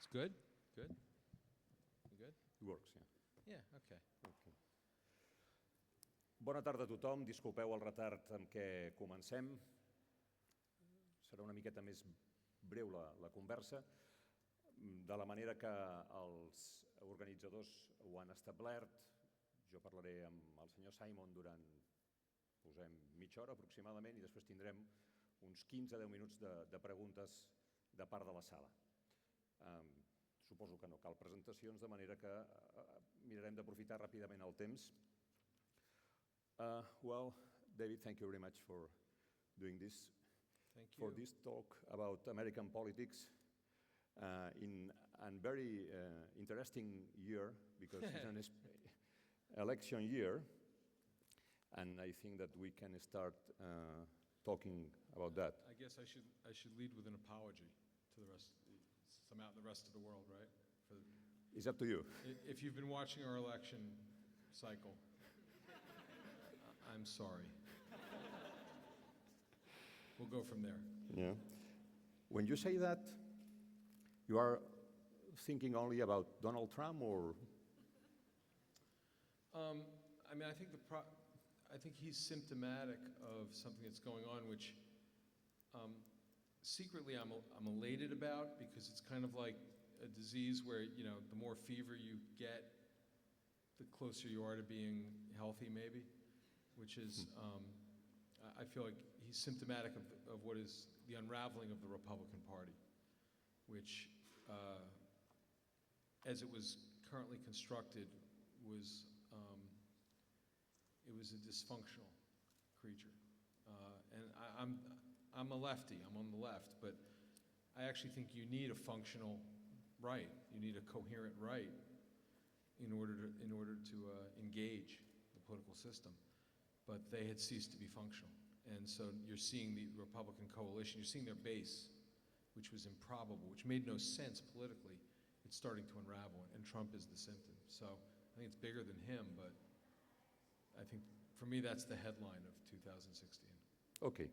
It's good? Good? You good? It works, yeah. Yeah, okay. Okay. Bona tarda a tothom, disculpeu el retard amb què comencem. Serà una miqueta més breu la conversa, de la manera que els organitzadors ho han establert. Jo parlaré amb el senyor Simon durant, posem, mitja hora aproximadament, i després tindrem uns 15-10 minuts de preguntes de part de la sala. Suposo que no cal presentacions, de manera que mirarem d'aprofitar ràpidament el temps. Well, David, thank you very much for doing this. Thank you. For this talk about American politics in a very interesting year, because it's an election year, and I think that we can start talking about that. I guess I should lead with an apology to the rest, some out in the rest of the world, right? It's up to you. If you've been watching our election cycle, I'm sorry. We'll go from there. Yeah. When you say that, you are thinking only about Donald Trump, or? I mean, I think he's symptomatic of something that's going on, which secretly I'm elated about, because it's kind of like a disease where, you know, the more fever you get, the closer you are to being healthy, maybe, which is, I feel like he's symptomatic of what is the unraveling of the Republican Party, which, as it was currently constructed, was it was a dysfunctional creature. And I'm a lefty, I'm on the left, but I actually think you need a functional right. You need a coherent right in order to engage the political system. But they had ceased to be functional. And so you're seeing the Republican coalition, you're seeing their base, which was improbable, which made no sense politically. It's starting to unravel, and Trump is the symptom. So I think it's bigger than him, but I think for me that's the headline of 2016. Okay.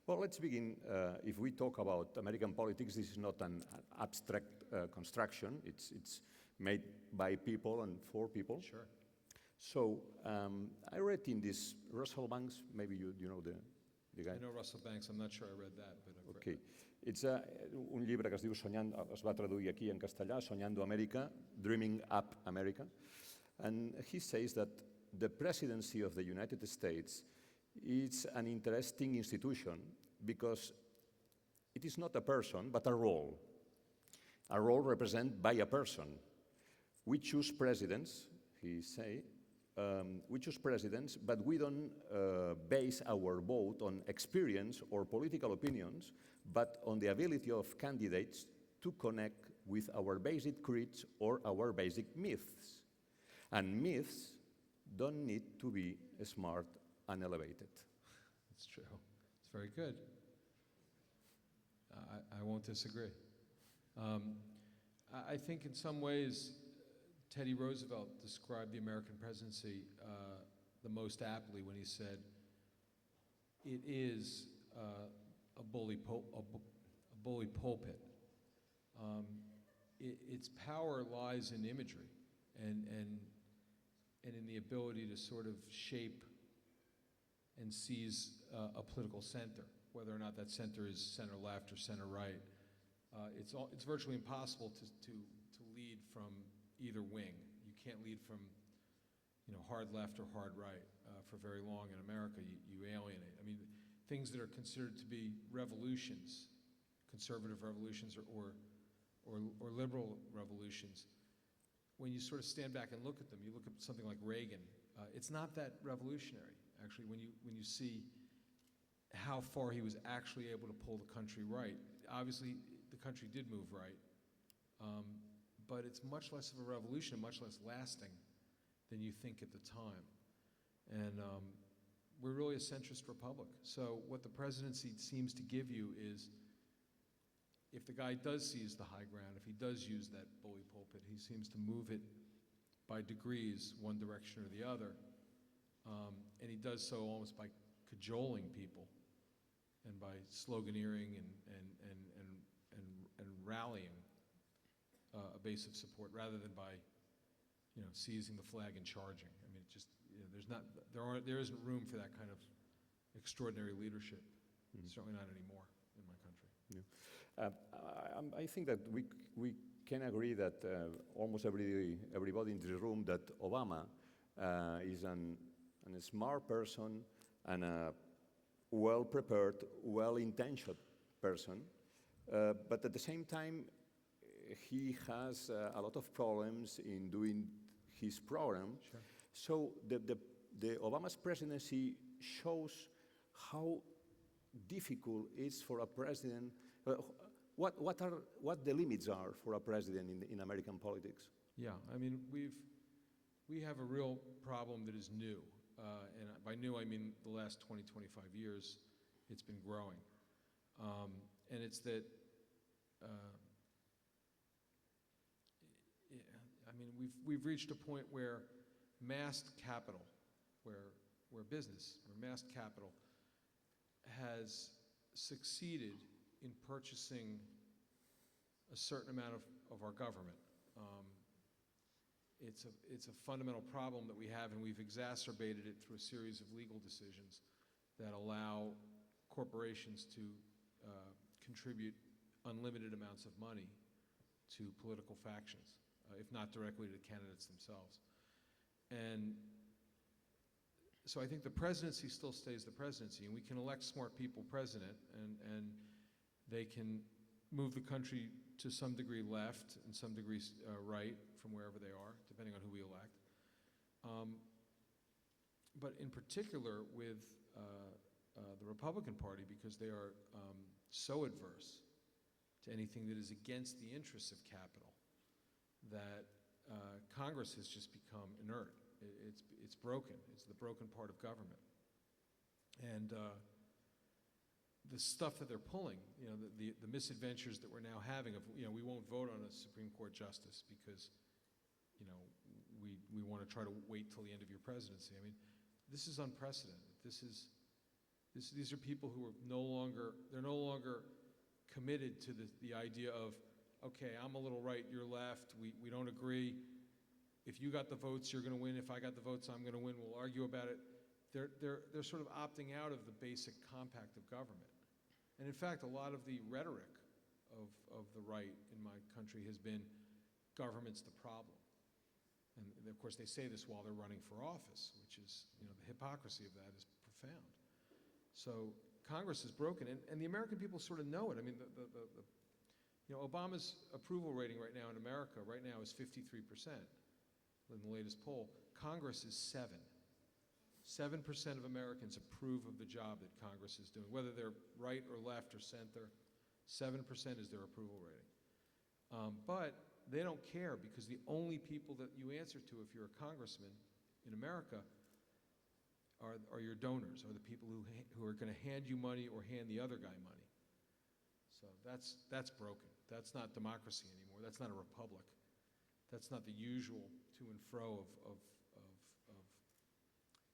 Well, let's begin. If we talk about American politics, this is not an abstract construction. It's made by people and for people. Sure. So I read in this Russell Banks, maybe you know the guy? I know Russell Banks, I'm not sure I read that, but I've Okay. read it. It's un llibre que es diu es va traduir aquí en castellà, Soñando América, Dreaming Up America. And he says that the presidency of the United States is an interesting institution because it is not a person, but a role represented by a person. We choose presidents, he say, we choose presidents, but we don't base our vote on experience or political opinions, but on the ability of candidates to connect with our basic creeds or our basic myths. And myths don't need to be smart and elevated. That's true. It's very good. I won't disagree. I think in some ways, Teddy Roosevelt described the American presidency the most aptly when he said, it is a bully pulpit. Its power lies in imagery and in the ability to sort of shape and seize a political center, whether or not that center is center left or center right. It's virtually impossible to lead from either wing. You can't lead from, you know, hard left or hard right for very long in America. You alienate. I mean, things that are considered to be revolutions, conservative revolutions or liberal revolutions, when you sort of stand back and look at them, you look at something like Reagan, it's not that revolutionary, actually, when you see how far he was actually able to pull the country right. Obviously, the country did move right, but it's much less of a revolution, much less lasting than you think at the time. And we're really a centrist republic. So what the presidency seems to give you is, if the guy does seize the high ground, if he does use that bully pulpit, he seems to move it by degrees, one direction or the other. And he does so almost by cajoling people and by sloganeering and rallying a base of support rather than by, seizing the flag and charging. I mean, it just, there isn't room for that kind of extraordinary leadership. Certainly not anymore in my country. I think that we can agree that almost everybody in this room that Obama is a smart person and a well-prepared, well-intentioned person, but at the same time, he has a lot of problems in doing his program. Sure. So the Obama's presidency shows how difficult it is for a president. What the limits are for a president in American politics? Yeah, I mean, we have a real problem that is new. And by new, I mean the last 20, 25 years, it's been growing. And it's that, I mean, we've reached a point where massed capital, where massed capital has succeeded in purchasing a certain amount of our government. It's a fundamental problem that we have, and we've exacerbated it through a series of legal decisions that allow corporations to contribute unlimited amounts of money to political factions, if not directly to the candidates themselves. And so I think the presidency still stays the presidency, and we can elect smart people president, and they can move the country to some degree left and some degree right from wherever they are, depending on who we elect. But in particular with the Republican Party, because they are so adverse to anything that is against the interests of capital, that Congress has just become inert. It's broken. It's the broken part of government. And the stuff that they're pulling, the misadventures that we're now having of, we won't vote on a Supreme Court justice because, we want to try to wait till the end of your presidency. I mean, this is unprecedented. These are people who are no longer committed to the idea of, okay, I'm a little right, you're left, we don't agree. If you got the votes, you're going to win. If I got the votes, I'm going to win. We'll argue about it. They're sort of opting out of the basic compact of government. And in fact, a lot of the rhetoric of the right in my country has been, government's the problem. And of course, they say this while they're running for office, which is, the hypocrisy of that is profound. So Congress is broken, and the American people sort of know it. I mean, Obama's approval rating right now in America is 53% in the latest poll. Congress is 7%. 7% of Americans approve of the job that Congress is doing, whether they're right or left or center. 7% is their approval rating. But they don't care, because the only people that you answer to if you're a congressman in America are your donors, are the people who are going to hand you money or hand the other guy money. So that's broken. That's not democracy anymore. That's not a republic. That's not the usual to and fro of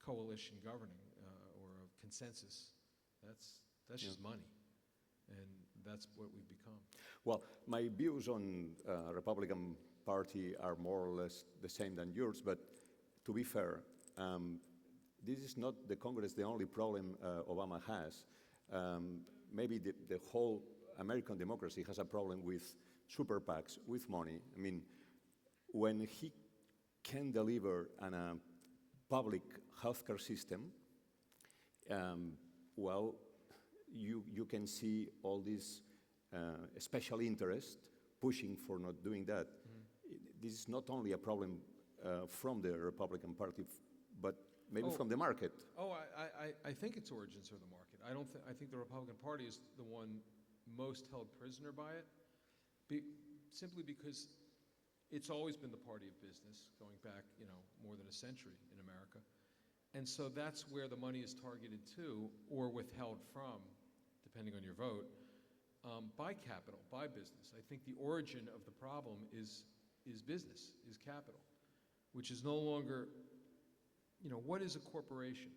coalition governing or of consensus. That's just money, and that's what we've become. Well, my views on Republican Party are more or less the same than yours, but to be fair, this is not the Congress the only problem Obama has. Maybe the whole American democracy has a problem with super PACs, with money. I mean, when he can deliver a public healthcare system, well, you can see all this special interest pushing for not doing that. This is not only a problem from the Republican Party, but maybe from the market. Oh, I think its origins are the market. I think the Republican Party is the one most held prisoner by it, simply because it's always been the party of business, going back, more than a century in America. And so that's where the money is targeted to, or withheld from, depending on your vote, by capital, by business. I think the origin of the problem is business, is capital, which is no longer, what is a corporation?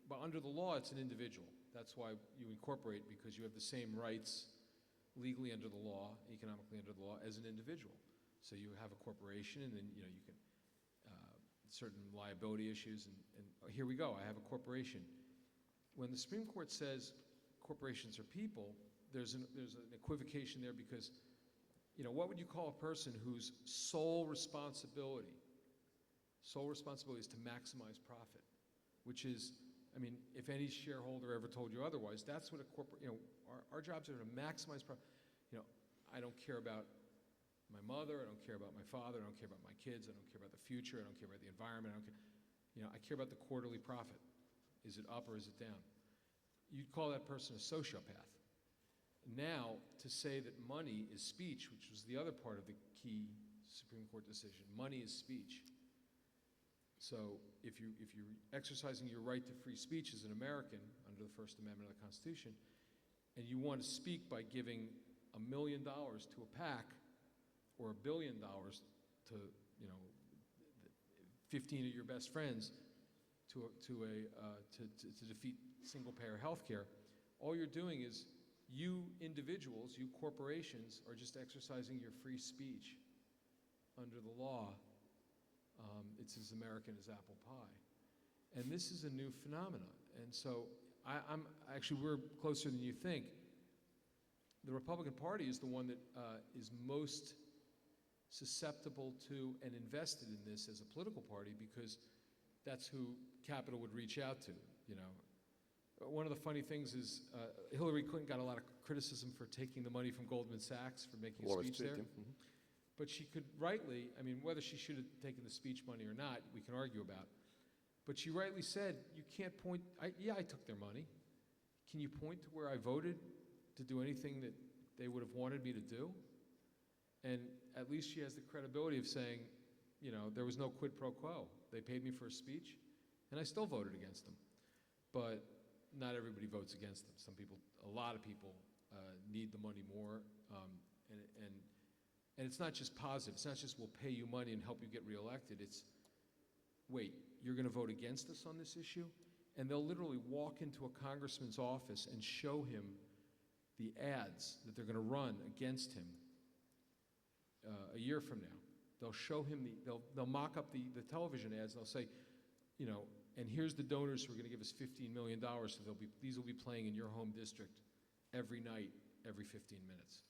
But under the law, it's an individual. That's why you incorporate, because you have the same rights legally under the law, economically under the law, as an individual. So you have a corporation, and then you can certain liability issues, and here we go. I have a corporation. When the Supreme Court says corporations are people, there's an equivocation there, because what would you call a person whose sole responsibility is to maximize profit, which is, if any shareholder ever told you otherwise, that's what a corporate, our jobs are to maximize profit. I don't care about my mother, I don't care about my father, I don't care about my kids, I don't care about the future, I don't care about the environment, I care about the quarterly profit. Is it up or is it down? You'd call that person a sociopath. Now, to say that money is speech, which was the other part of the key Supreme Court decision, money is speech. So if you're exercising your right to free speech as an American under the First Amendment of the Constitution, and you want to speak by giving $1 million to a PAC, or $1 billion to 15 of your best friends to defeat single-payer health care, all you're doing is, you individuals, you corporations, are just exercising your free speech under the law. It's as American as apple pie. And this is a new phenomenon. And so we're closer than you think. The Republican Party is the one that is most susceptible to and invested in this as a political party, because that's who capital would reach out to. One of the funny things is Hillary Clinton got a lot of criticism for taking the money from Goldman Sachs for making a speech there. Mm-hmm. But she could rightly, whether she should have taken the speech money or not, we can argue about. But she rightly said, you can't point, I took their money. Can you point to where I voted to do anything that they would have wanted me to do? And at least she has the credibility of saying, there was no quid pro quo. They paid me for a speech, and I still voted against them. But not everybody votes against them. A lot of people need the money more, and it's not just positive. It's not just we'll pay you money and help you get reelected. It's, wait, you're going to vote against us on this issue? And they'll literally walk into a congressman's office and show him the ads that they're going to run against him a year from now. They'll show him they'll mock up the television ads, and they'll say, and here's the donors who are going to give us $15 million, so these will be playing in your home district every night, every 15 minutes.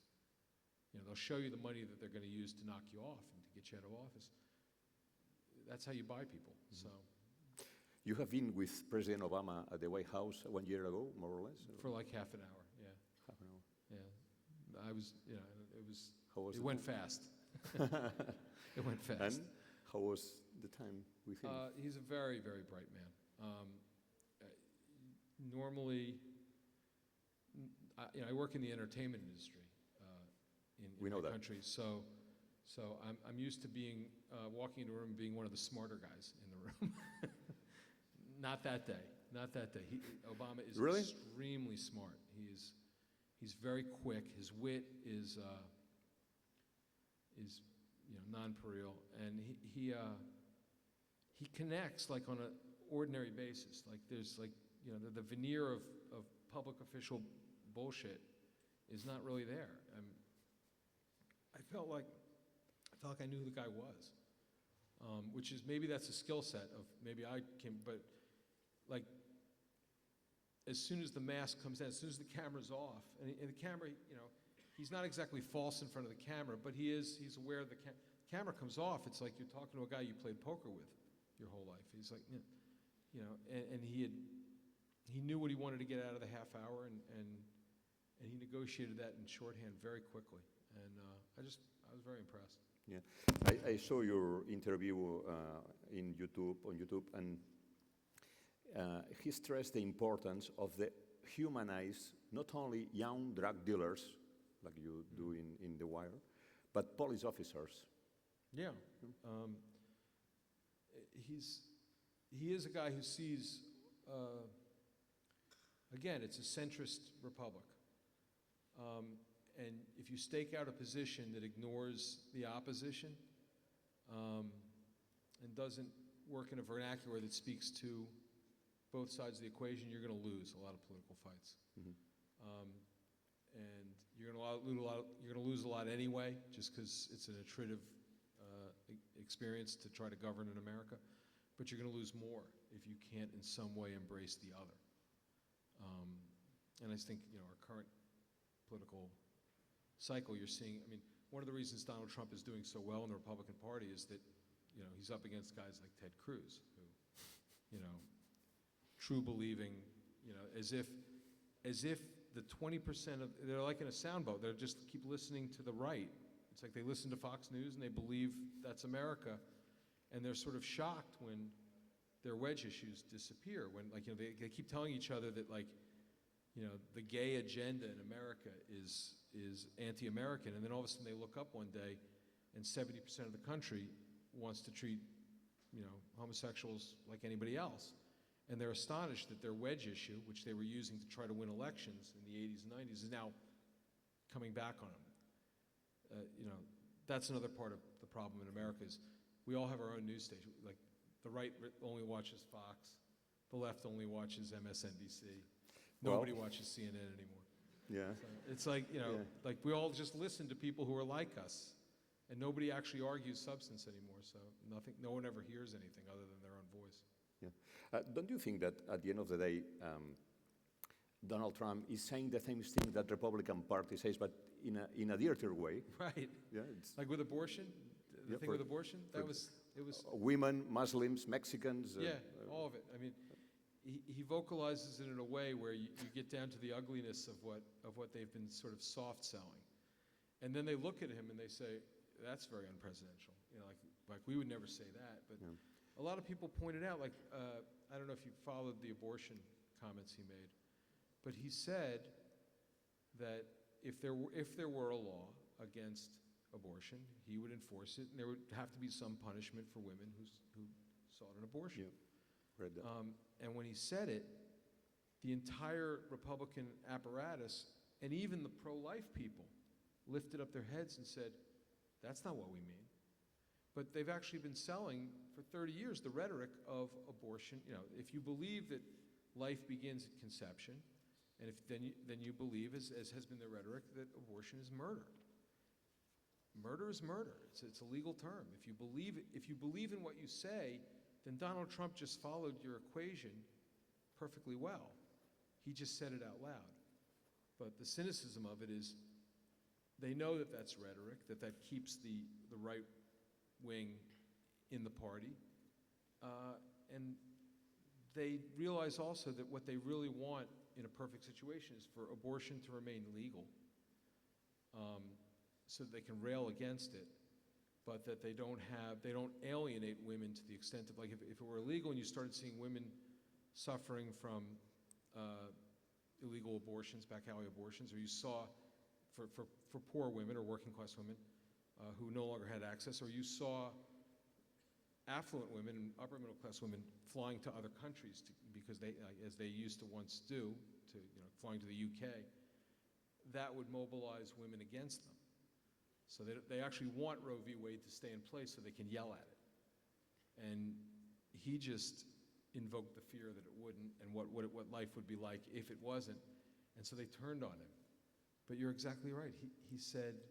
They'll show you the money that they're going to use to knock you off and to get you out of office. That's how you buy people. Mm-hmm. So, you have been with President Obama at the White House 1 year ago, more or less? For like half an hour, yeah. Half an hour. Yeah. It went fast. It went fast. And how was the time with him? He's a very, very bright man. Normally, I work in the entertainment industry in my country, so I'm used to being walking into a room and being one of the smarter guys in the room. Not that day. Obama is really? Extremely smart. He's very quick. His wit is non-pareil, and he connects like on an ordinary basis. Like there's the veneer of public official bullshit is not really there. I felt like I knew who the guy was, which is, maybe that's a skill set of, maybe I can, but like as soon as the mask comes down, as soon as the camera's off, and the camera, he's not exactly false in front of the camera, but he's aware the camera comes off. It's like you're talking to a guy you played poker with your whole life. He's like, and he knew what he wanted to get out of the half hour, and he negotiated that in shorthand very quickly. And I was very impressed. Yeah, I saw your interview on YouTube, and he stressed the importance of the humanize not only young drug dealers, like you do in The Wire, but police officers. Yeah. He is a guy who sees, again, it's a centrist republic. And if you stake out a position that ignores the opposition and doesn't work in a vernacular that speaks to both sides of the equation, you're going to lose a lot of political fights. Mm-hmm. and you're going to lose a lot anyway, just because it's an attritive experience to try to govern in America. But you're going to lose more if you can't in some way embrace the other. And I think, our current political cycle, you're seeing, one of the reasons Donald Trump is doing so well in the Republican Party is that, he's up against guys like Ted Cruz, who, true believing, as if the 20% of, they're like in a soundboat, they just keep listening to the right. It's like they listen to Fox News and they believe that's America, and they're sort of shocked when their wedge issues disappear, when, they keep telling each other that, the gay agenda in America is anti-American, and then all of a sudden they look up one day and 70% of the country wants to treat, homosexuals like anybody else. And they're astonished that their wedge issue, which they were using to try to win elections in the 80s and 90s, is now coming back on them. That's another part of the problem in America is we all have our own news station. Like, the right only watches Fox, the left only watches MSNBC. Nobody watches CNN anymore. Yeah. So it's like, like we all just listen to people who are like us, and nobody actually argues substance anymore. So no one ever hears anything other than their own voice. Yeah. Don't you think that at the end of the day, Donald Trump is saying the same thing that Republican Party says, but in a dirtier way? Right. Yeah. Like with abortion, the thing with abortion, it was women, Muslims, Mexicans. all of it. He vocalizes it in a way where you get down to the ugliness of what they've been sort of soft selling, and then they look at him and they say, "That's very unpresidential." Like we would never say that, but. Yeah. A lot of people pointed out, I don't know if you followed the abortion comments he made, but he said that if there were a law against abortion, he would enforce it, and there would have to be some punishment for women who sought an abortion. Yeah. Read that. And when he said it, the entire Republican apparatus and even the pro-life people lifted up their heads and said, "That's not what we mean." But they've actually been selling for 30 years the rhetoric of abortion. If you believe that life begins at conception, and then you believe, as has been the rhetoric, that abortion is murder. Murder is murder. It's a legal term. If you believe in what you say, then Donald Trump just followed your equation perfectly well. He just said it out loud. But the cynicism of it is they know that that's rhetoric, that keeps the right wing in the party, and they realize also that what they really want in a perfect situation is for abortion to remain legal, so that they can rail against it, but that they don't alienate women to the extent of, like, if it were illegal and you started seeing women suffering from illegal abortions, back alley abortions, or you saw for poor women or working class women who no longer had access, or you saw affluent women and upper middle class women flying to other countries because they, as they used to once do, flying to the UK, that would mobilize women against them. So they actually want Roe v. Wade to stay in place so they can yell at it. And he just invoked the fear that it wouldn't, and what life would be like if it wasn't. And so they turned on him. But you're exactly right. He said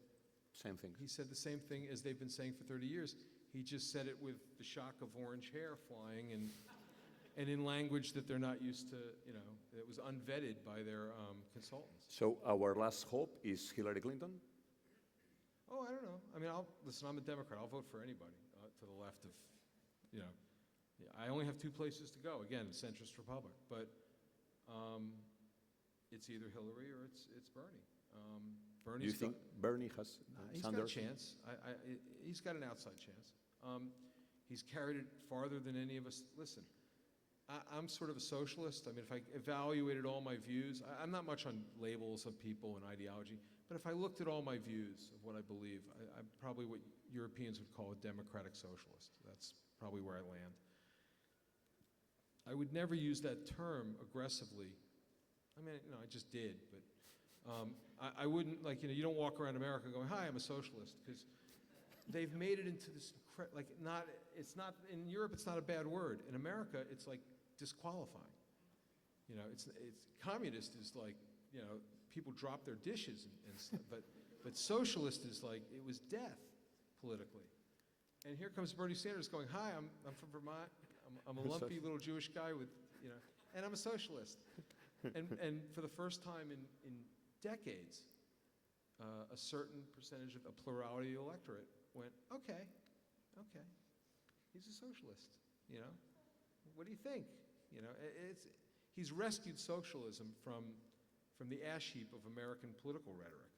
same thing. He said the same thing as they've been saying for 30 years. He just said it with the shock of orange hair flying and in language that they're not used to, that was unvetted by their consultants. So our last hope is Hillary Clinton? Oh, I don't know. Listen, I'm a Democrat. I'll vote for anybody to the left of, I only have two places to go. Again, centrist Republic. But it's either Hillary or it's Bernie. Do you think Bernie has he's Sanders? got a chance. He's got an outside chance. He's carried it farther than any of us. Listen, I'm sort of a socialist. If I evaluated all my views, I'm not much on labels of people and ideology, but if I looked at all my views of what I believe, I'm probably what Europeans would call a democratic socialist. That's probably where I land. I would never use that term aggressively. I just did, but I wouldn't, you don't walk around America going, "Hi, I'm a socialist," because they've made it into this, it's not, in Europe it's not a bad word. In America, it's like disqualifying. It's communist is like you know, people drop their dishes and stuff. But socialist is like, it was death politically. And here comes Bernie Sanders going, hi, I'm from Vermont. I'm a lumpy little Jewish guy with, you know, and I'm a socialist. And for the first time in decades, a certain percentage of a plurality of the electorate went, okay, he's a socialist, you know? What do you think? You know, he's rescued socialism from the ash heap of American political rhetoric.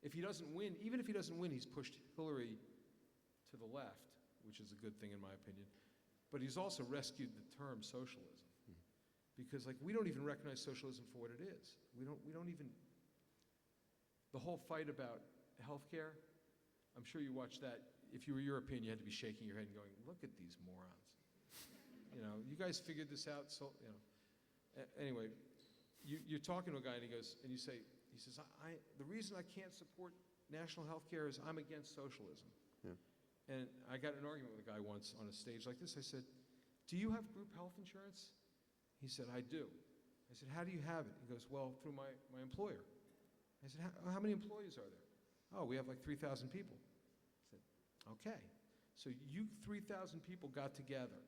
If he doesn't win, even if he doesn't win, he's pushed Hillary to the left, which is a good thing in my opinion. But he's also rescued the term socialism. Because like, we don't even recognize socialism for what it is. We don't even, the whole fight about healthcare, I'm sure you watched that. If you were European, you had to be shaking your head and going, look at these morons. You know, you guys figured this out, so, you know. Anyway, you're talking to a guy and he says, the reason I can't support national health care is I'm against socialism. Yeah. And I got in an argument with a guy once on a stage like this. I said, do you have group health insurance? He said, I do. I said, how do you have it? He goes, well, through my employer. I said, how many employees are there? Oh, we have like 3,000 people. I said, okay. So you 3,000 people got together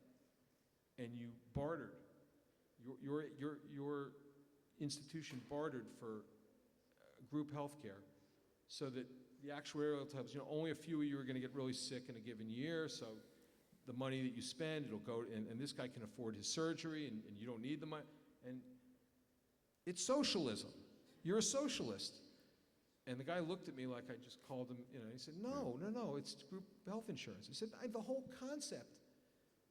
and you bartered. Your institution bartered for group health care so that the actuarial tells, you know, only a few of you are going to get really sick in a given year, so the money that you spend, it'll go, and this guy can afford his surgery, and you don't need the money. And it's socialism. You're a socialist. And the guy looked at me like I just called him, you know, he said, no, it's group health insurance. I said, the whole concept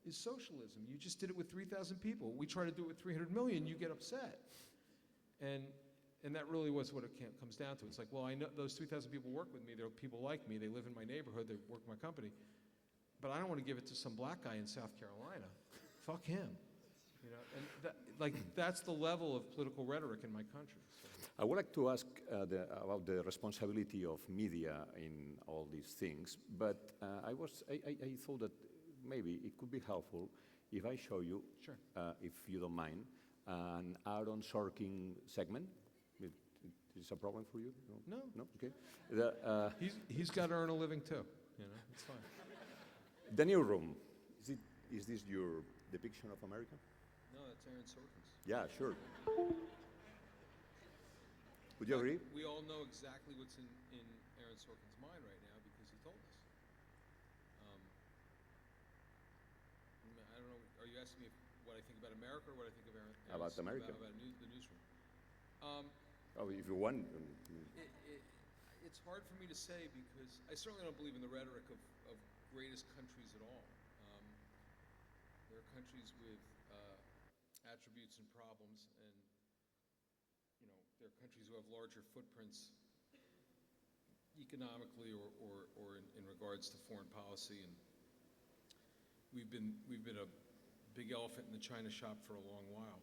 is socialism. You just did it with 3,000 people. We try to do it with 300 million, you get upset. And that really was what it comes down to. It's like, well, I know those 3,000 people work with me. They're people like me. They live in my neighborhood. They work in my company. But I don't want to give it to some black guy in South Carolina. Fuck him. You know, and that's the level of political rhetoric in my country. So. I would like to ask about the responsibility of media in all these things, but I thought that maybe it could be helpful if I show you, sure. If you don't mind, an Aaron Sorkin segment. Is this a problem for you? No. No? Okay. He's got to earn a living too. You know, it's fine. The New Room. Is this your depiction of America? No, that's Aaron Sorkin's. Yeah, sure. Would you agree? We all know exactly what's in Aaron Sorkin's mind right now because he told us. I don't know, are you asking me what I think about America or what I think of Aaron? About America. About the newsroom. If you want. It's hard for me to say because I certainly don't believe in the rhetoric of greatest countries at all. There are countries with attributes and problems, and you know, there are countries who have larger footprints economically or in regards to foreign policy, and we've been a big elephant in the China shop for a long while,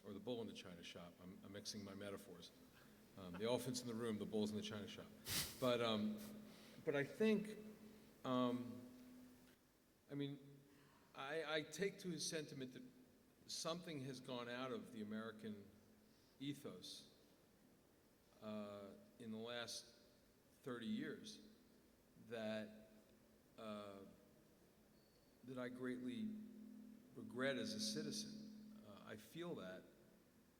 or the bull in the China shop. I'm mixing my metaphors. The elephant's in the room, the bull's in the China shop. But I think, I mean, I take to his sentiment that something has gone out of the American ethos in the last 30 years that I greatly regret as a citizen. I feel that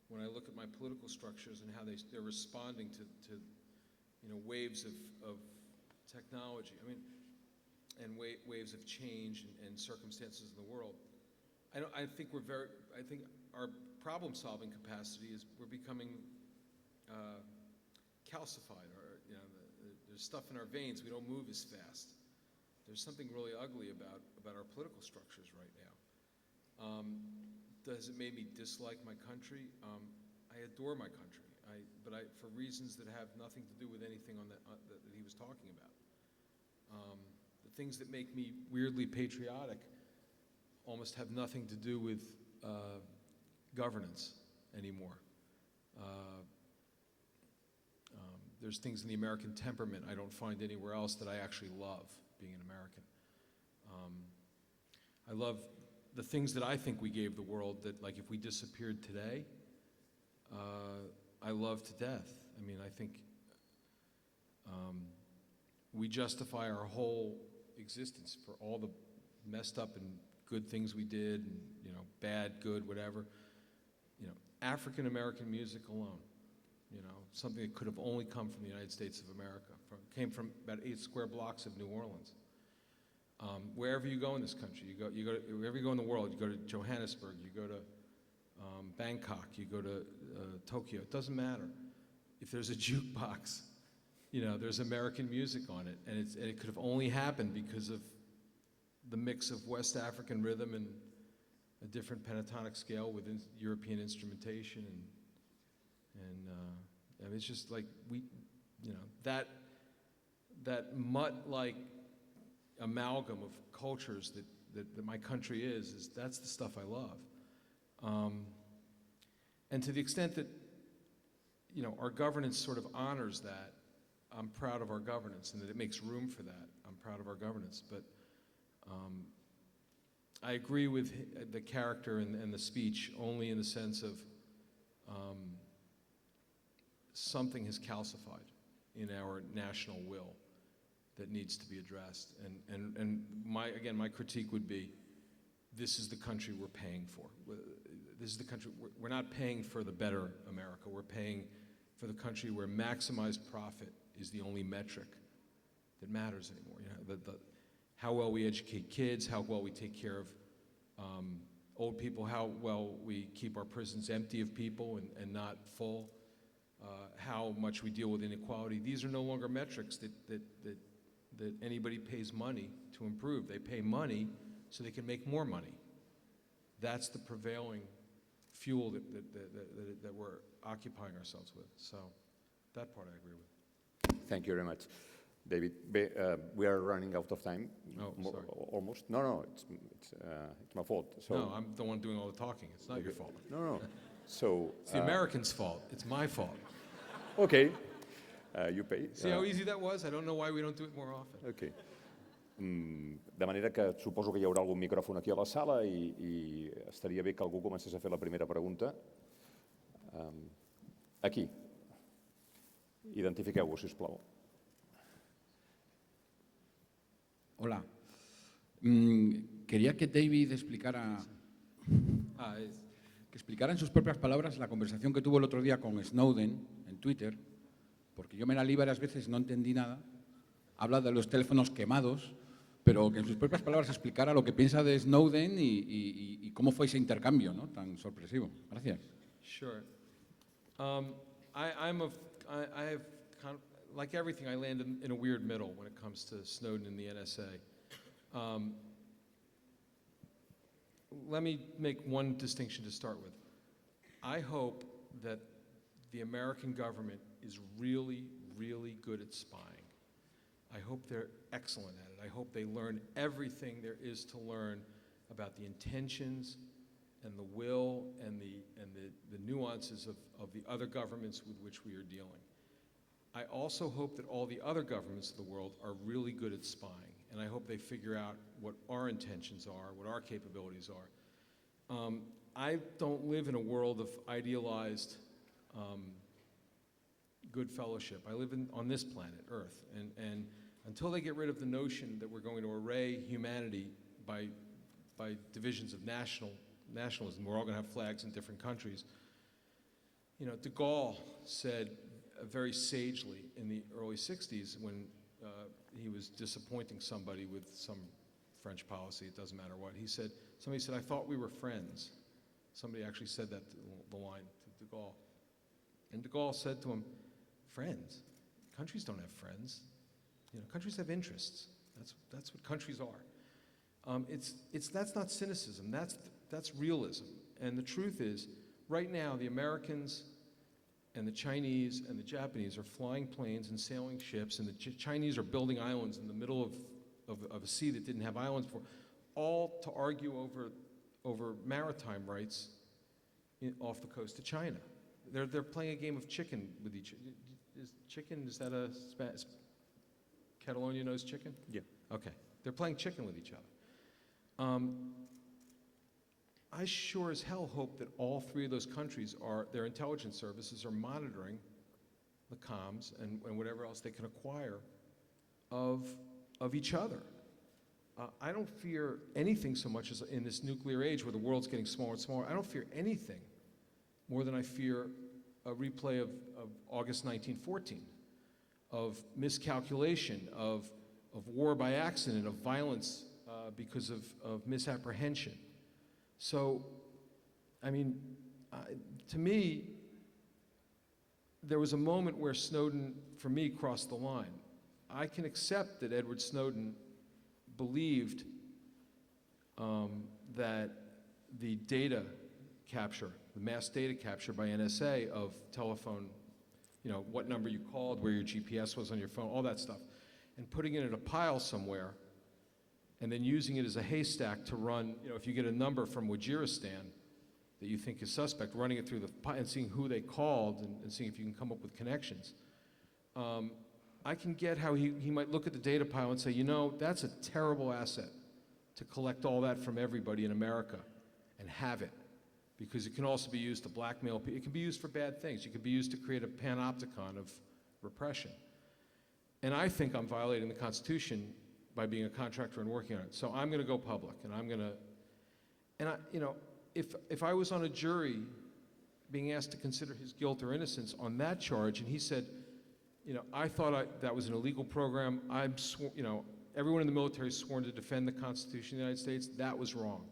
when I look at my political structures and how they're responding to you know, waves of technology. I mean, and waves of change and circumstances in the world. I think our problem-solving capacity is we're becoming calcified. Or, you know, there's stuff in our veins. We don't move as fast. There's something really ugly about our political structures right now. Does it make me dislike my country? I adore my country, but for reasons that have nothing to do with anything that he was talking about. The things that make me weirdly patriotic almost have nothing to do with governance anymore. There's things in the American temperament I don't find anywhere else that I actually love, being an American. I love the things that I think we gave the world that, like, if we disappeared today, I love to death. I mean, I think we justify our whole existence for all the messed up and good things we did, and bad, good, whatever. African American music alone, something that could have only come from the United States of America, came from about 8 square blocks of New Orleans. Wherever you go in this country, wherever you go in the world, you go to Johannesburg, you go to Bangkok, you go to Tokyo, it doesn't matter. If there's a jukebox, there's American music on it, and it could have only happened because of the mix of West African rhythm and a different pentatonic scale with European instrumentation, and I mean, it's just like that mutt-like amalgam of cultures that my country is that's the stuff I love. And to the extent that our governance sort of honors that, I'm proud of our governance, and that it makes room for that. I'm proud of our governance, but I agree with the character and the speech only in the sense of something has calcified in our national will that needs to be addressed. And my critique would be, this is the country we're paying for. This is the country, we're not paying for the better America. We're paying for the country where maximized profit is the only metric that matters anymore. How well we educate kids, how well we take care of old people, how well we keep our prisons empty of people and not full, how much we deal with inequality. These are no longer metrics that anybody pays money to improve. They pay money so they can make more money. That's the prevailing fuel that we're occupying ourselves with. So that part I agree with. Thank you very much. David, we are running out of time. Oh, sorry. Almost. No, it's my fault. So no, I'm the one doing all the talking. It's not your fault. No. So it's the Americans' fault. It's my fault. Okay. You pay. See how easy that was? I don't know why we don't do it more often. Okay. De manera que suposo que hi haurà algun micròfon aquí a la sala i estaria bé que algú comencés a fer la primera pregunta. Aquí. Identifiqueu-vos, sisplau. Hola. Quería que David explicara en sus propias palabras la conversación que tuvo el otro día con Snowden en Twitter, porque yo me la leí varias veces, no entendí nada. Habla de los teléfonos quemados, pero que en sus propias palabras explicara lo que piensa de Snowden y cómo fue ese intercambio, ¿no?, tan sorpresivo. Gracias. Sure. Like everything, I land in a weird middle when it comes to Snowden and the NSA. Let me make one distinction to start with. I hope that the American government is really, really good at spying. I hope they're excellent at it. I hope they learn everything there is to learn about the intentions and the will and the nuances of the other governments with which we are dealing. I also hope that all the other governments of the world are really good at spying, and I hope they figure out what our intentions are, what our capabilities are. I don't live in a world of idealized good fellowship. I live on this planet, Earth, and until they get rid of the notion that we're going to array humanity by divisions of nationalism, we're all going to have flags in different countries. De Gaulle said very sagely in the early 60s when he was disappointing somebody with some French policy, it doesn't matter what, somebody said, I thought we were friends. Somebody actually said that, the line to de Gaulle. And de Gaulle said to him, friends? Countries don't have friends. Countries have interests. That's what countries are. That's not cynicism, that's realism. And the truth is, right now, the Americans and the Chinese and the Japanese are flying planes and sailing ships, and the Chinese are building islands in the middle of a sea that didn't have islands before, all to argue over maritime rights off the coast of China. They're playing a game of chicken with each other. Is that a Catalonia knows chicken? Yeah. Okay. They're playing chicken with each other. I sure as hell hope that all three of those countries their intelligence services are monitoring the comms and whatever else they can acquire of each other. I don't fear anything so much as in this nuclear age where the world's getting smaller and smaller. I don't fear anything more than I fear a replay of August 1914, of miscalculation, of war by accident, of violence because of misapprehension. So, I mean, to me, there was a moment where Snowden, for me, crossed the line. I can accept that Edward Snowden believed that the data capture, the mass data capture by NSA of telephone, what number you called, where your GPS was on your phone, all that stuff, and putting it in a pile somewhere, and then using it as a haystack to run, if you get a number from Waziristan that you think is suspect, running it through the pile and seeing who they called and seeing if you can come up with connections. I can get how he might look at the data pile and say, that's a terrible asset to collect all that from everybody in America and have it, because it can also be used to blackmail people. It can be used for bad things. It can be used to create a panopticon of repression. And I think I'm violating the Constitution by being a contractor and working on it. So I'm going to go public, and I'm going to, if I was on a jury being asked to consider his guilt or innocence on that charge, and he said, I thought that was an illegal program. Everyone in the military is sworn to defend the Constitution of the United States. That was wrong.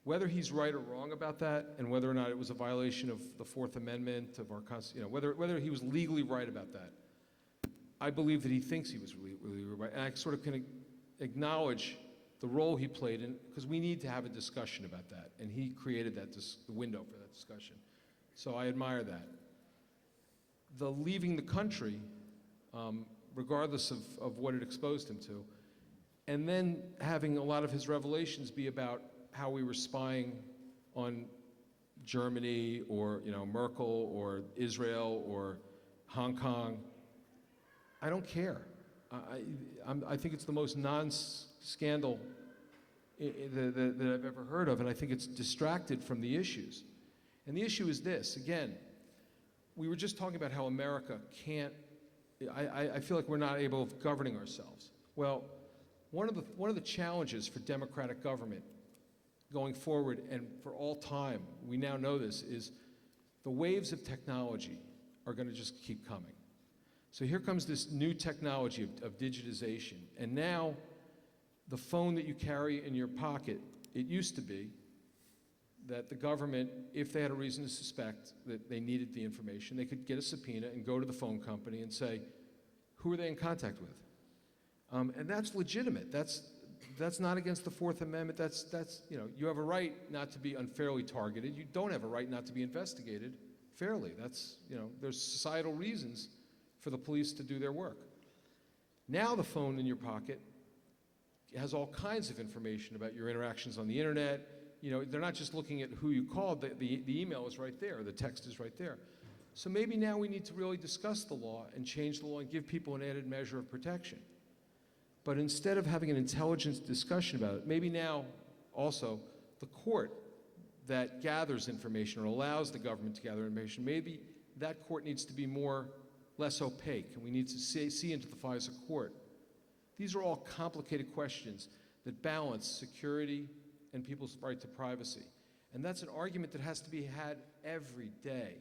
Whether he's right or wrong about that, and whether or not it was a violation of the Fourth Amendment of our Constitution, whether he was legally right about that, I believe that he thinks he was really right. And I sort of can acknowledge the role he played in, because we need to have a discussion about that. And he created the window for that discussion. So I admire that. The leaving the country, regardless of what it exposed him to, and then having a lot of his revelations be about how we were spying on Germany or Merkel or Israel or Hong Kong. I don't care. I think it's the most non-scandal that I've ever heard of, and I think it's distracted from the issues. And the issue is this, again, we were just talking about how America can't, I feel like we're not able of governing ourselves. Well, one of the challenges for democratic government going forward and for all time, we now know this, is the waves of technology are going to just keep coming. So here comes this new technology of digitization, and now the phone that you carry in your pocket, it used to be that the government, if they had a reason to suspect that they needed the information, they could get a subpoena and go to the phone company and say, who are they in contact with? And that's legitimate. That's not against the Fourth Amendment. That's you have a right not to be unfairly targeted. You don't have a right not to be investigated fairly. There's societal reasons for the police to do their work. Now the phone in your pocket has all kinds of information about your interactions on the internet. They're not just looking at who you called. The email is right there. The text is right there. So maybe now we need to really discuss the law and change the law and give people an added measure of protection. But instead of having an intelligent discussion about it, maybe now also the court that gathers information or allows the government to gather information, maybe that court needs to be less opaque, and we need to see into the FISA court. These are all complicated questions that balance security and people's right to privacy. And that's an argument that has to be had every day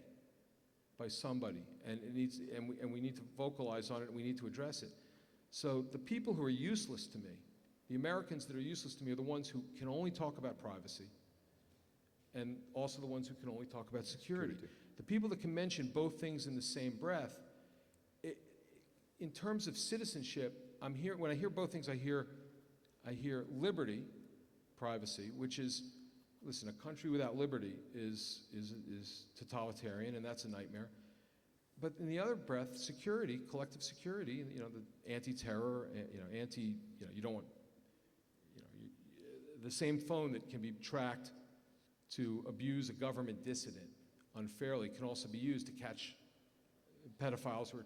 by somebody, and we need to vocalize on it, and we need to address it. So the people who are useless to me, the Americans that are useless to me, are the ones who can only talk about privacy, and also the ones who can only talk about security. The people that can mention both things in the same breath, in terms of citizenship, when I hear both things, I hear liberty, privacy, which is, listen, a country without liberty is totalitarian, and that's a nightmare. But in the other breath, security, collective security, the anti-terror, you don't want, the same phone that can be tracked to abuse a government dissident unfairly can also be used to catch pedophiles who are,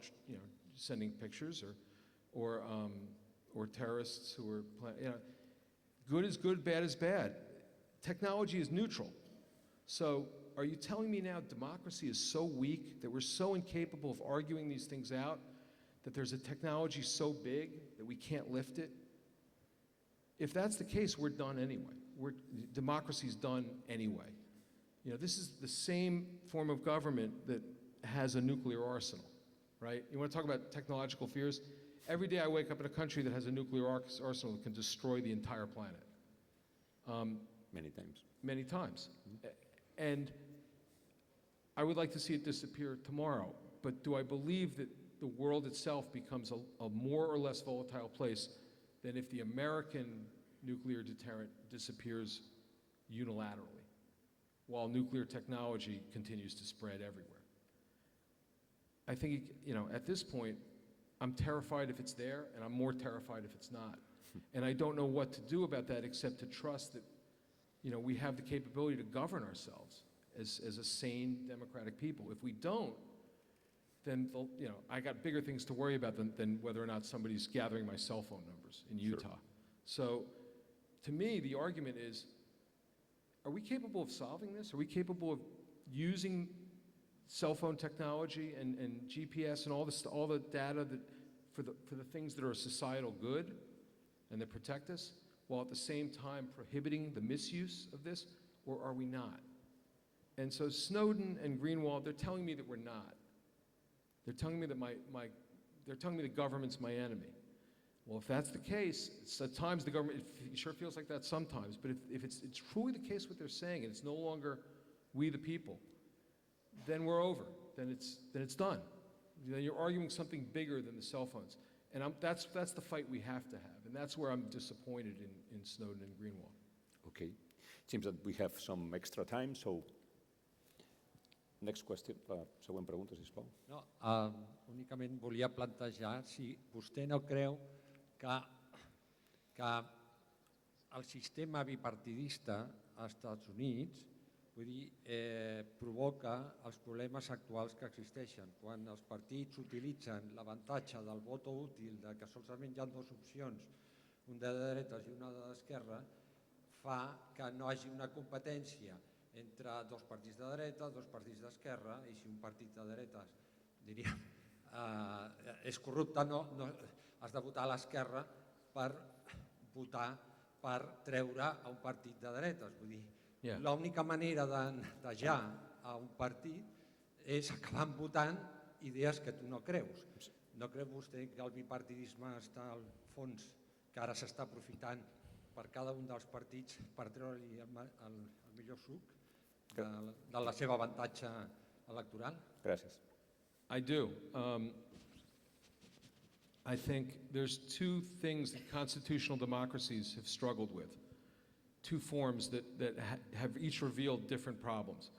sending pictures, or terrorists who are, good is good, bad is bad. technology is neutral. So are you telling me now democracy is so weak, that we're so incapable of arguing these things out, that there's a technology so big that we can't lift it? If that's the case, we're done anyway. Democracy's done anyway. You know, this is the same form of government that has a nuclear arsenal, right? You want to talk about technological fears? Every day I wake up in a country that has a nuclear arsenal that can destroy the entire planet. Many times. Many times. And I would like to see it disappear tomorrow, but do I believe that the world itself becomes a more or less volatile place than if the American nuclear deterrent disappears unilaterally, while nuclear technology continues to spread everywhere? I think, you know, at this point, I'm terrified if it's there, and I'm more terrified if it's not. And I don't know what to do about that except to trust that, you know, we have the capability to govern ourselves as a sane, democratic people. If we don't, then, you know, I got bigger things to worry about than whether or not somebody's gathering my cell phone numbers in Utah. Sure. So, to me, the argument is, are we capable of solving this? Are we capable of using cell phone technology and GPS and all the data that for the things that are a societal good and that protect us, while at the same time prohibiting the misuse of this, or are we not? And so Snowden and Greenwald, they're telling me that we're not. They're telling me that they're telling me the government's my enemy. Well, if that's the case, at times the government, it sure feels like that sometimes, but if it's truly the case what they're saying, and it's no longer we the people, then we're over. Then it's done. Then you're arguing something bigger than the cell phones. And that's the fight we have to have. And that's where I'm disappointed in Snowden and Greenwald. Okay. It seems that we have some extra time, so next question, següent pregunta, sisplau. No, únicament volia plantejar si vostè no creu que el sistema bipartidista als Estats Units provoca els problemes actuals que existeixen. Quan els partits utilitzen l'avantatge del vot útil, de que solament hi ha dues opcions, una de dretes i una d'esquerra, fa que no hi hagi una competència entre dos partits de dreta, dos partits d'esquerra, i si un partit de dretes, diríem, és corrupte, has de votar a l'esquerra per votar per treure a un partit de dretes. Vull dir, l'única manera d'endejar a un partit és acabar votant idees que tu no creus. No creu vostè que el bipartidisme està al fons, que ara s'està aprofitant per cada un dels partits per treure-li el millor suc de la seva avantatge electoral? Gràcies. I do. I think there's two things that constitutional democracies have struggled with. Two forms that have each revealed different problems.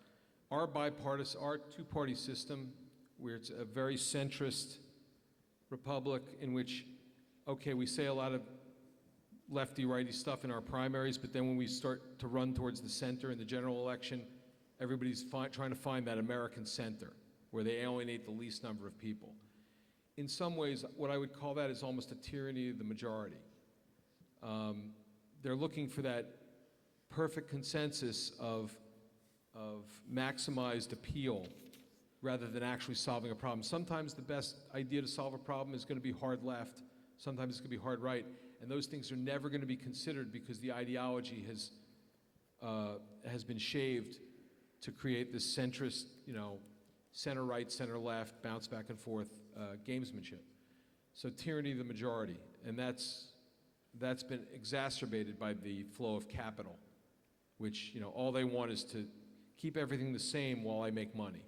Our two-party system, where it's a very centrist republic in which, okay, we say a lot of lefty-righty stuff in our primaries, but then when we start to run towards the center in the general election, everybody's trying to find that American center, where they alienate the least number of people. In some ways, what I would call that is almost a tyranny of the majority. They're looking for that perfect consensus of maximized appeal rather than actually solving a problem. Sometimes the best idea to solve a problem is going to be hard left, sometimes it's going to be hard right, and those things are never going to be considered because the ideology has been shaved to create this centrist, center right, center left, bounce back and forth gamesmanship. So tyranny of the majority, and that's been exacerbated by the flow of capital, which all they want is to keep everything the same while I make money.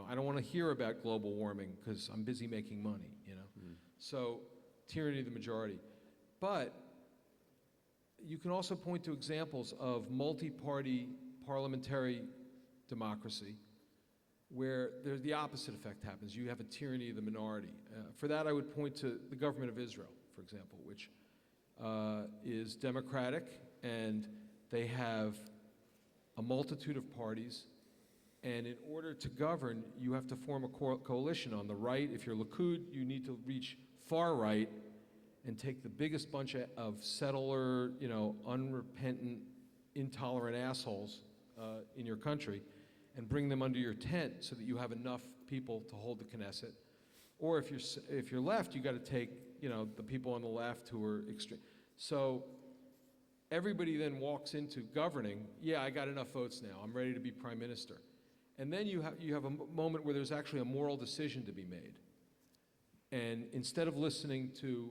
I don't want to hear about global warming because I'm busy making money. So tyranny of the majority, but you can also point to examples of multi-party parliamentary democracy where the opposite effect happens. You have a tyranny of the minority. For that, I would point to the government of Israel, for example, which is democratic, and they have a multitude of parties, and in order to govern, you have to form a coalition. On the right, if you're Likud, you need to reach far right and take the biggest bunch of settler, unrepentant intolerant assholes in your country and bring them under your tent so that you have enough people to hold the Knesset. Or if you're left, you got to take, you know, the people on the left who are extreme. So everybody then walks into governing, yeah, I got enough votes now, I'm ready to be prime minister. And then you have a moment where there's actually a moral decision to be made. And instead of listening to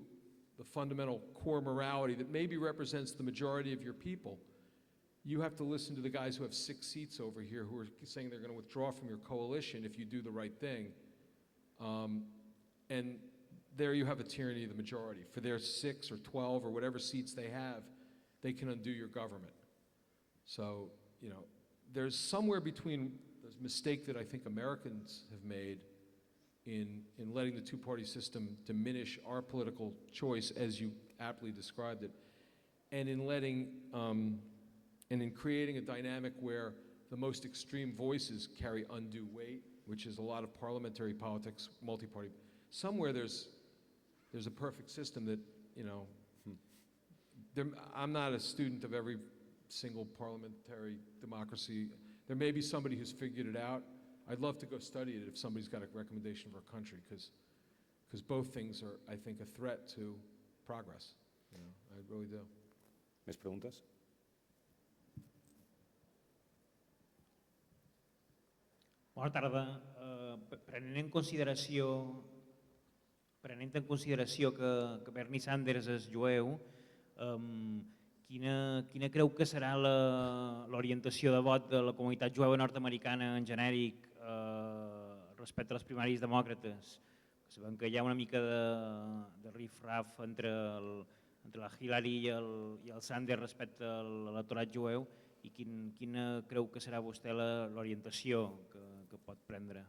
the fundamental core morality that maybe represents the majority of your people, you have to listen to the guys who have 6 seats over here who are saying they're going to withdraw from your coalition if you do the right thing. And there you have a tyranny of the majority. For their 6 or 12 or whatever seats they have, they can undo your government. So, you know, there's somewhere between the mistake that I think Americans have made in letting the two-party system diminish our political choice, as you aptly described it, and in letting, and in creating a dynamic where the most extreme voices carry undue weight, which is a lot of parliamentary politics, multi-party. Somewhere there's a perfect system that, you know, I'm not a student of every single parliamentary democracy. There may be somebody who's figured it out. I'd love to go study it if somebody's got a recommendation for a country, because both things are, I think, a threat to progress. You know, I really do. Més preguntes? Bona tarda. Prenent en consideració que Bernie Sanders és jueu, quina creu que serà l'orientació de vot de la comunitat jueva nord-americana en genèric respecte a les primàries demòcrates? Sabem que hi ha una mica de riff-raff entre la Hillary i el Sanders respecte a l'electorat jueu, i quina creu que serà vostè l'orientació que pot prendre?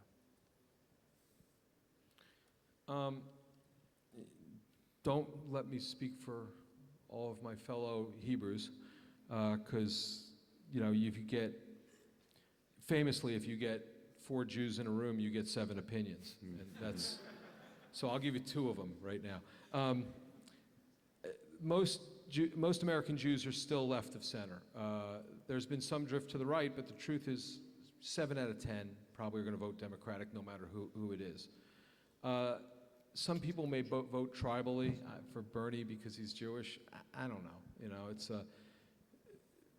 Don't let me speak for all of my fellow Hebrews, because you know, famously, if you get 4 Jews in a room, you get 7 opinions, and that's. So I'll give you 2 of them right now. Most American Jews are still left of center. There's been some drift to the right, but the truth is 7 out of 10 probably are going to vote Democratic no matter who it is. Some people may vote tribally for Bernie because he's Jewish. I don't know. You know,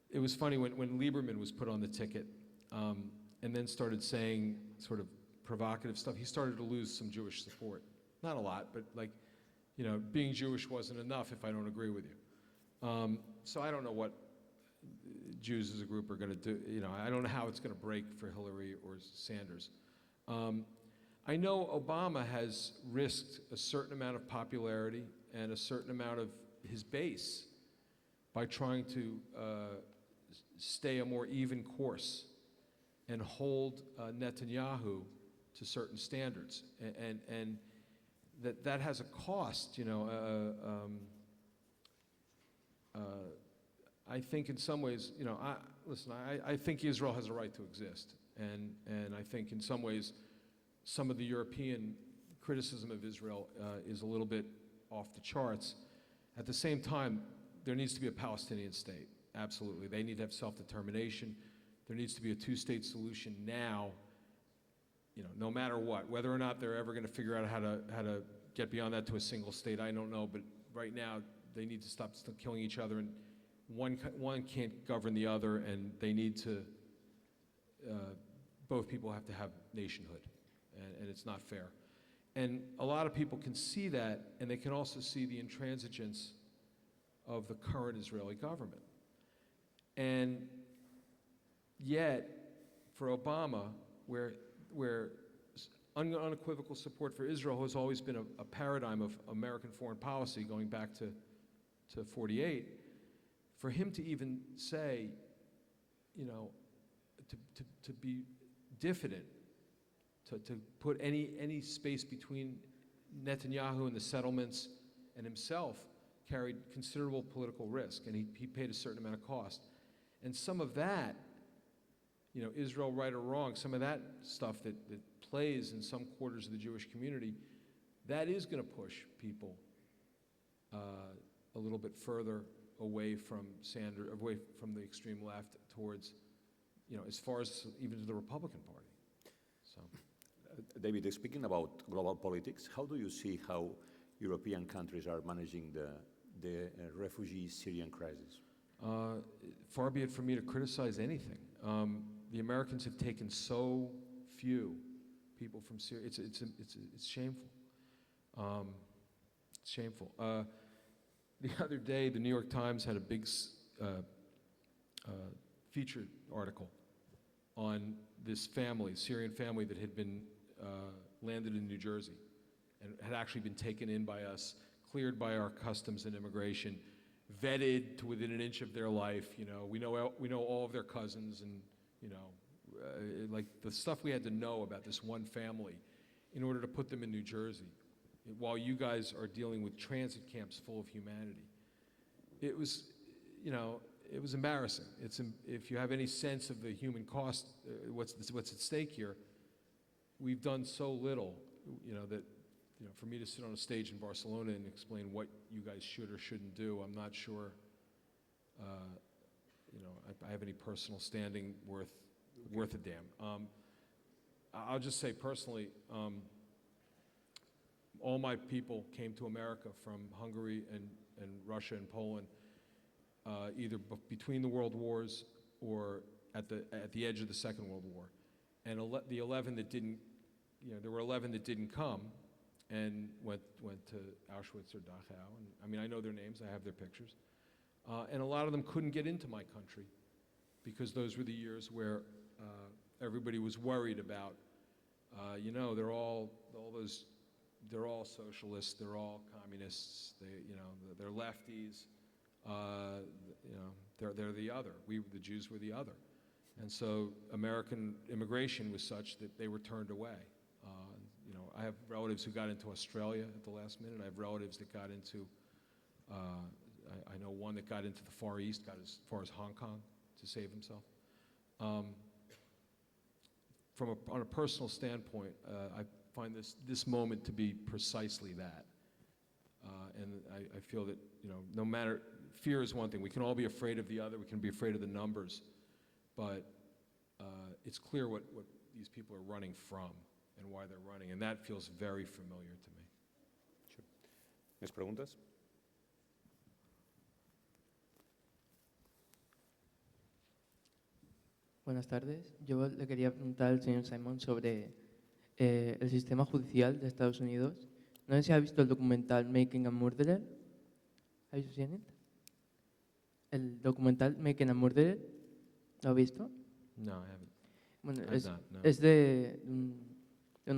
it was funny when Lieberman was put on the ticket and then started saying sort of provocative stuff. He started to lose some Jewish support. Not a lot, but like, you know, being Jewish wasn't enough if I don't agree with you. So I don't know what Jews as a group are going to do. You know, I don't know how it's going to break for Hillary or Sanders. I know Obama has risked a certain amount of popularity and a certain amount of his base by trying to stay a more even course and hold Netanyahu to certain standards. And that has a cost, you know. I think in some ways, you know, I think Israel has a right to exist. And I think in some ways, some of the European criticism of Israel is a little bit off the charts. At the same time, there needs to be a Palestinian state, absolutely. They need to have self-determination. There needs to be a 2-state solution now, you know, no matter what. Whether or not they're ever going to figure out how to get beyond that to a single state, I don't know. But right now, they need to stop killing each other, and one can't govern the other, and they need to, both people have to have nationhood. And it's not fair. And a lot of people can see that, and they can also see the intransigence of the current Israeli government. And yet, for Obama, where unequivocal support for Israel has always been a paradigm of American foreign policy going back to 48, for him to even say, you know, to be diffident, to put any space between Netanyahu and the settlements and himself carried considerable political risk, and he paid a certain amount of cost. And some of that, you know, Israel right or wrong, some of that stuff that plays in some quarters of the Jewish community, that is going to push people a little bit further away from away from the extreme left towards, as far as even to the Republican Party. So, David, speaking about global politics, how do you see how European countries are managing the refugee Syrian crisis? Far be it from me to criticize anything. The Americans have taken so few people from Syria. It's shameful. It's shameful. The other day, the New York Times had a big feature article on this family, Syrian family that had been landed in New Jersey and had actually been taken in by us, cleared by our customs and immigration, vetted to within an inch of their life. We know all of their cousins, and like the stuff we had to know about this one family in order to put them in New Jersey, while you guys are dealing with transit camps full of humanity. It was embarrassing. If you have any sense of the human cost, what's at stake here, we've done so little, that for me to sit on a stage in Barcelona and explain what you guys should or shouldn't do, I'm not sure, I have any personal standing worth a damn. I'll just say personally, all my people came to America from Hungary and Russia and Poland, either between the world wars or at the edge of the Second World War. And the 11 that didn't, there were 11 that didn't come and went to Auschwitz or Dachau. And I know their names, I have their pictures. And a lot of them couldn't get into my country because those were the years where everybody was worried about, they're all socialists, they're all communists, they're lefties, they're the other. The Jews were the other. And so American immigration was such that they were turned away. I have relatives who got into Australia at the last minute. I have relatives that got into, I know one that got into the Far East, got as far as Hong Kong to save himself. On a personal standpoint, I find this moment to be precisely that. And I feel that, no matter, fear is one thing. We can all be afraid of the other. We can be afraid of the numbers. But it's clear what these people are running from and why they're running. And that feels very familiar to me. Sure. ¿Más preguntas? Buenas tardes. Yo le quería preguntar al señor Simon sobre el sistema judicial de Estados Unidos. No sé si ha visto el documental Making a Murderer. Have you seen it? El documental Making a Murderer. ¿Lo ha visto? No, I haven't. Bueno, I've not, no. es de un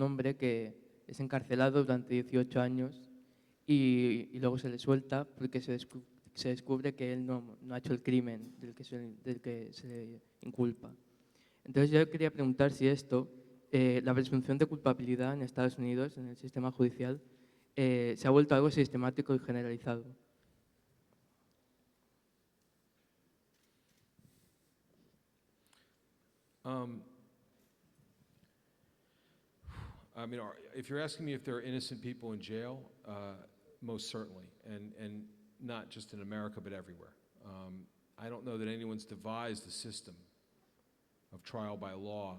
hombre que es encarcelado durante 18 años y luego se le suelta porque se descubre que él no ha hecho el crimen del que se le inculpa. Entonces yo quería preguntar si la presunción de culpabilidad en Estados Unidos, en el sistema judicial, se ha vuelto algo sistemático y generalizado. If you're asking me if there are innocent people in jail, most certainly, and not just in America, but everywhere. I don't know that anyone's devised a system of trial by law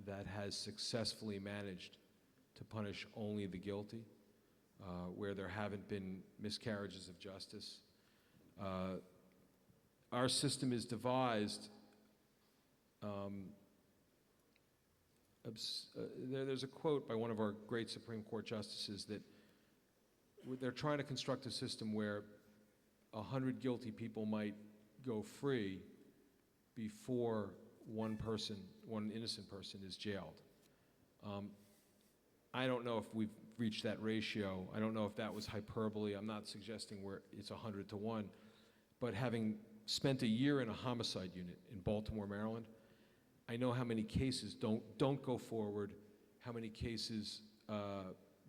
that has successfully managed to punish only the guilty, where there haven't been miscarriages of justice. Our system is devised, there's a quote by one of our great Supreme Court justices that they're trying to construct a system where 100 guilty people might go free before one innocent person is jailed. I don't know if we've reached that ratio. I don't know if that was hyperbole. I'm not suggesting where it's 100 to 1. But having spent a year in a homicide unit in Baltimore, Maryland, I know how many cases don't go forward, how many cases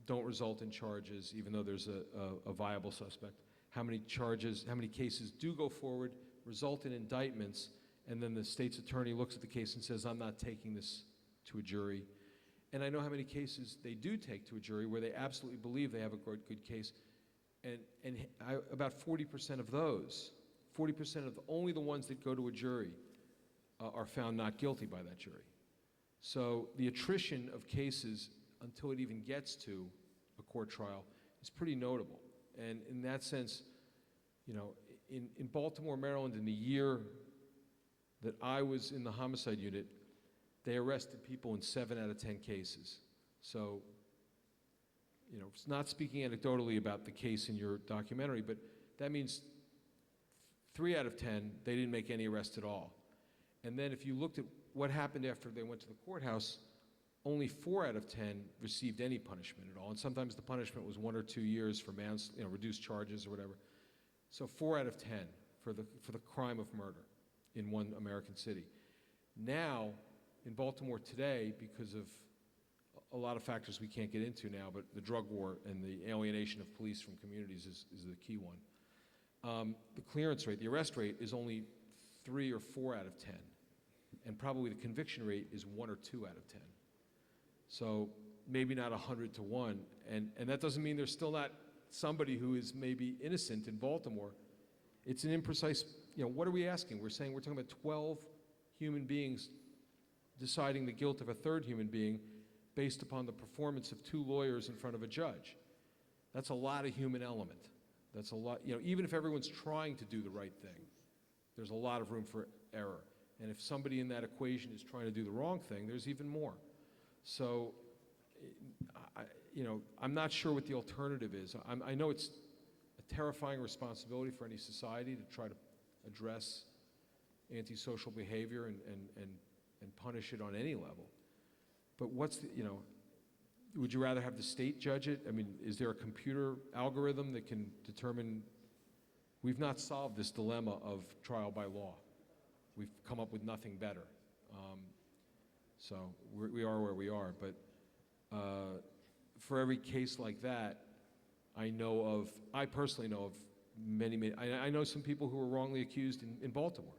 don't result in charges, even though there's a viable suspect, how many cases do go forward, result in indictments, and then the state's attorney looks at the case and says, I'm not taking this to a jury. And I know how many cases they do take to a jury where they absolutely believe they have a good case. And about 40% of those, 40% of only the ones that go to a jury are found not guilty by that jury. So the attrition of cases until it even gets to a court trial is pretty notable. And in that sense, you know, in Baltimore, Maryland, in the year that I was in the homicide unit, they arrested people in 7 out of 10 cases. So, you know, it's not speaking anecdotally about the case in your documentary, but that means 3 out of 10, they didn't make any arrest at all. And then if you looked at what happened after they went to the courthouse, only 4 out of 10 received any punishment at all. And sometimes the punishment was 1 or 2 years for reduced charges or whatever. So 4 out of 10 for the crime of murder in one American city. Now, in Baltimore today, because of a lot of factors we can't get into now, but the drug war and the alienation of police from communities is the key one. The clearance rate, the arrest rate is only 3 or 4 out of 10. And probably the conviction rate is 1 or 2 out of 10. So maybe not 100 to 1. And that doesn't mean there's still not somebody who is maybe innocent in Baltimore. It's an imprecise, you know, what are we asking? We're saying we're talking about 12 human beings deciding the guilt of a third human being based upon the performance of 2 lawyers in front of a judge. That's a lot of human element. That's a lot, you know, even if everyone's trying to do the right thing, there's a lot of room for error. And if somebody in that equation is trying to do the wrong thing, there's even more. So, you know, I'm not sure what the alternative is. I know it's a terrifying responsibility for any society to try to address antisocial behavior and punish it on any level. But what's the, you know, would you rather have the state judge it? I mean, is there a computer algorithm that can determine? We've not solved this dilemma of trial by law. We've come up with nothing better. So we are where we are. But for every case like that, I personally know of many, I know some people who were wrongly accused in Baltimore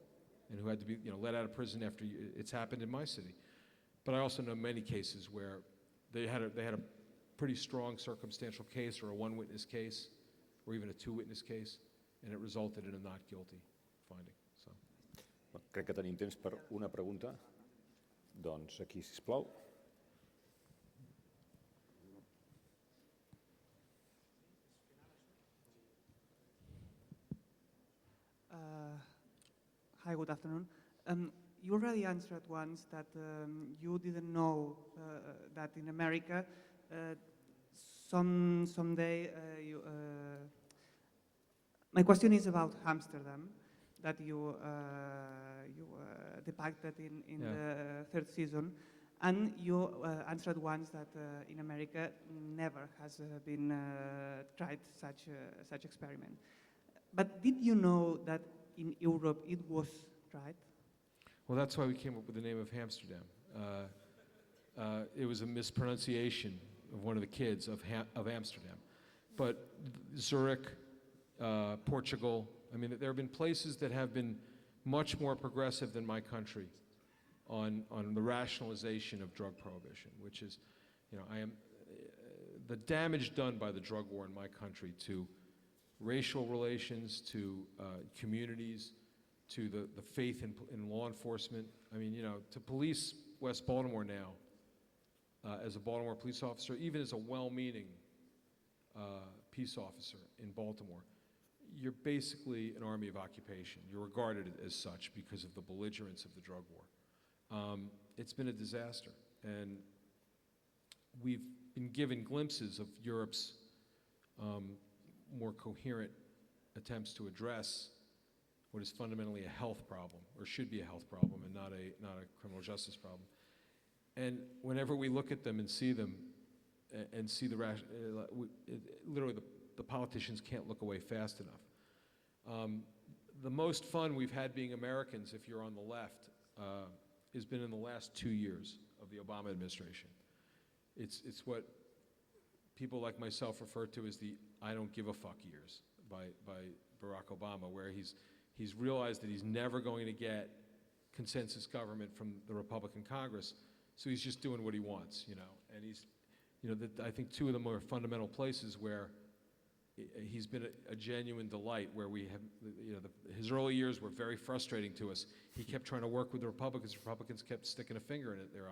and who had to be, you know, let out of prison after it's happened in my city. But I also know many cases where they had a pretty strong circumstantial case or a 1-witness case or even a 2-witness case, and it resulted in a not guilty finding. So. Crec que tenim temps per una pregunta. Doncs aquí, sisplau. Hi, good afternoon. You already answered once that you didn't know that in America someday my question is about Amsterdam that you depicted in the 3rd season, and you answered once that in America never has been tried such experiment. But did you know that in Europe it was tried? Well, that's why we came up with the name of Amsterdam. It was a mispronunciation of one of the kids of Amsterdam. But Zurich, Portugal, I mean, there have been places that have been much more progressive than my country on the rationalization of drug prohibition, which is, you know, the damage done by the drug war in my country to racial relations, to communities, to the faith in law enforcement. I mean, you know, to police West Baltimore now, as a Baltimore police officer, even as a well-meaning peace officer in Baltimore, you're basically an army of occupation. You're regarded as such because of the belligerence of the drug war. It's been a disaster, and we've been given glimpses of Europe's more coherent attempts to address what is fundamentally a health problem, or should be a health problem, and not a criminal justice problem. And whenever we look at them and see them, and see literally the politicians can't look away fast enough. The most fun we've had being Americans, if you're on the left, has been in the last 2 years of the Obama administration. It's what people like myself refer to as the I don't give a fuck years by Barack Obama, where he's realized that he's never going to get consensus government from the Republican Congress, so he's just doing what he wants, you know. And he's, you know, I think 2 of the more fundamental places where he's been a genuine delight where we have, his early years were very frustrating to us. He kept trying to work with the Republicans. Republicans kept sticking a finger in it. They're,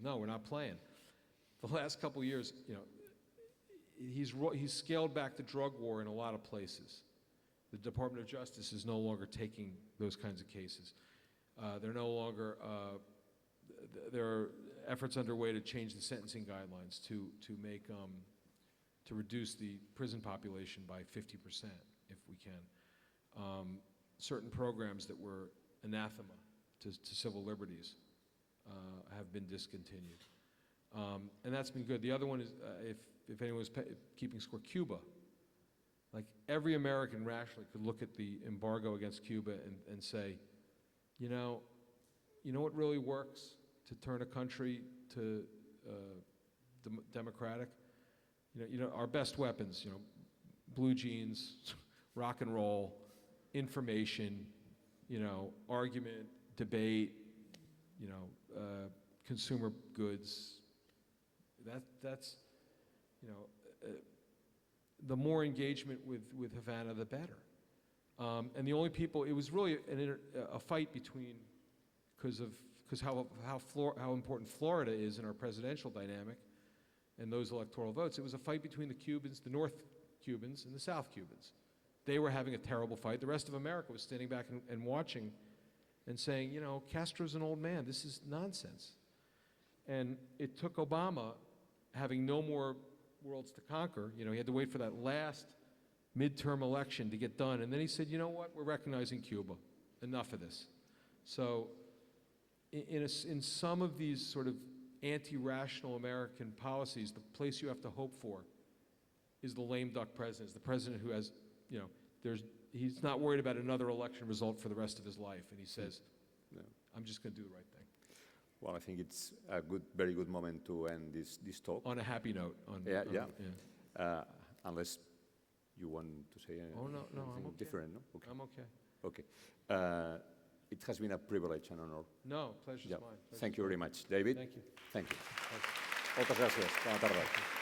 no, we're not playing. The last couple of years, he's scaled back the drug war in a lot of places. The Department of Justice is no longer taking those kinds of cases. There are efforts underway to change the sentencing guidelines to reduce the prison population by 50% if we can. Certain programs that were anathema to civil liberties have been discontinued. And that's been good. The other one is, if anyone was keeping score, Cuba. Like every American rationally could look at the embargo against Cuba and say, you know what really works to turn a country to democratic? Our best weapons, blue jeans, rock and roll, information, argument, debate, consumer goods. That's the more engagement with Havana, the better. And the only people, it was really a fight between, because how important Florida is in our presidential dynamic and those electoral votes. It was a fight between the Cubans, the North Cubans, and the South Cubans. They were having a terrible fight. The rest of America was standing back and watching and saying, Castro's an old man. This is nonsense. And it took Obama having no more worlds to conquer. He had to wait for that last midterm election to get done. And then he said, you know what? We're recognizing Cuba. Enough of this. So in some of these sort of anti-rational American policies, the place you have to hope for is the lame duck president. It's the president who has, he's not worried about another election result for the rest of his life. And he says, I'm just going to do the right thing. Well, I think it's a very good moment to end this talk. On a happy note. Unless you want to say anything I'm okay. different, no? Okay. I'm okay. Okay. It has been a privilege and honor. No, pleasure's mine. Thank you very much. David? Thank you. Thank you. Moltes gràcies. Bona tarda.